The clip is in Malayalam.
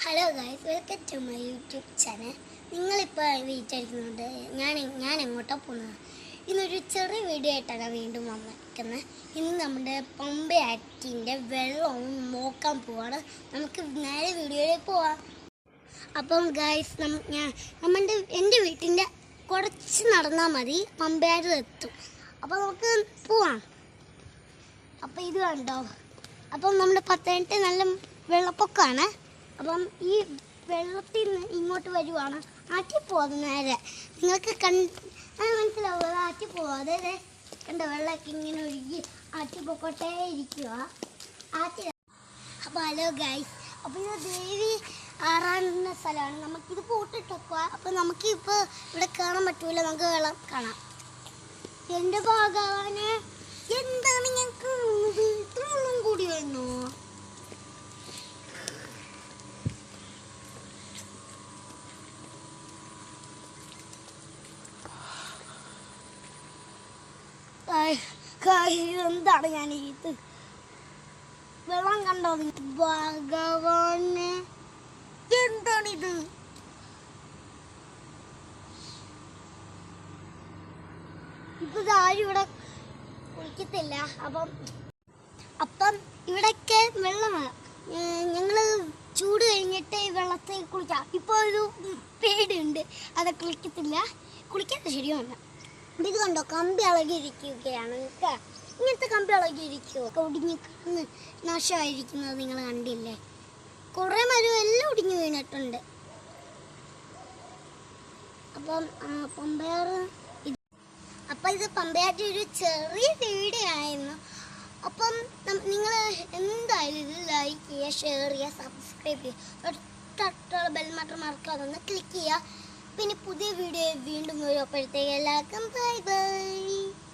Hello guys, welcome to my YouTube channel. നിങ്ങളിപ്പോൾ വിചാരിക്കുന്നുണ്ട് ഞാൻ എങ്ങോട്ടാണ് പോകുന്നത്. ഇന്നൊരു ചെറിയ വീഡിയോ ആയിട്ടാണ് വീണ്ടും വന്നിരിക്കുന്നത്. ഇന്ന് നമ്മുടെ പമ്പയാറ്റിൻ്റെ വെള്ളം നോക്കാൻ പോവാണ്. നമുക്ക് നേരെ വീഡിയോയിലേക്ക് പോവാം. അപ്പം ഗൈസ്, എൻ്റെ വീട്ടിൻ്റെ കുറച്ച് നടന്നാൽ മതി, പമ്പയാറ്റ് എത്തും. അപ്പോൾ നമുക്ക് പോവാം. അപ്പോൾ ഇത് കണ്ടോ, അപ്പം നമ്മുടെ പത്തനംതിട്ട നല്ല വെള്ളപ്പൊക്കമാണ്. അപ്പം ഈ വെള്ളത്തിൽ നിന്ന് ഇങ്ങോട്ട് വരുവാണ്. ആറ്റിൽ പോവാതെ നേരെ നിങ്ങൾക്ക് മനസ്സിലാവുക. ആറ്റിൽ പോവാതെ കണ്ട വെള്ളമൊക്കെ ഇങ്ങനെ ഒഴുകി ആറ്റിൽ പൊക്കോട്ടേ ഇരിക്കുക ആറ്റിൽ. അപ്പോൾ ഹലോ ഗൈസ്, അപ്പോൾ ഇത് ദേവി ആറാടുന്ന സ്ഥലമാണ്. നമുക്കിത് പൂട്ടിട്ടൊക്കുക. അപ്പോൾ നമുക്കിപ്പോൾ ഇവിടെ കാണാൻ പറ്റൂല, നമുക്ക് വെള്ളം കാണാം. എൻ്റെ ഭഗവാനെ, എന്താണ് ഞങ്ങൾക്ക് ഇത്രയൊന്നും കൂടി വരുന്നു. എന്താണ് ഞാൻ ഇത് വെള്ളം കണ്ടോ ഭഗവാനെ, എന്താണിത്? ഇപ്പൊ ആരും ഇവിടെ കുളിക്കത്തില്ല. അപ്പം ഇവിടൊക്കെ വെള്ളമാണ്. ഞങ്ങള് ചൂട് കഴിഞ്ഞിട്ട് ഈ വെള്ളത്തിൽ കുളിക്കാം. ഇപ്പോൾ ഒരു പേടിയുണ്ട്, അത് കുളിക്കാത്ത ശരിയാണ്. ഇത് കണ്ടോ, കമ്പി ഇളകിയിരിക്കുകയാണ്. ഇങ്ങനത്തെ കമ്പി ഇളകിയിരിക്കുമോ, ഒടിഞ്ഞ് നാശമായിരിക്കുന്നത് നിങ്ങൾ കണ്ടില്ലേ? കുറേ മരം എല്ലാം ഒടിഞ്ഞു വീണിട്ടുണ്ട്. അപ്പം ഇത് പമ്പയാറ്റ് ഒരു ചെറിയ വീഡിയോ ആയിരുന്നു. അപ്പം നിങ്ങൾ എന്തായാലും ഇത് ലൈക്ക് ചെയ്യുക, ഷെയർ ചെയ്യുക, സബ്സ്ക്രൈബ് ചെയ്യുക, തൊട്ടുള്ള ബെൽ ബട്ടൺ മറക്കാതെ ഒന്ന് ക്ലിക്ക് ചെയ്യുക. പിന്നെ പുതിയ വീഡിയോ വീണ്ടും വരും. അപ്പോഴത്തേക്ക് എല്ലാവർക്കും ബൈ ബൈ.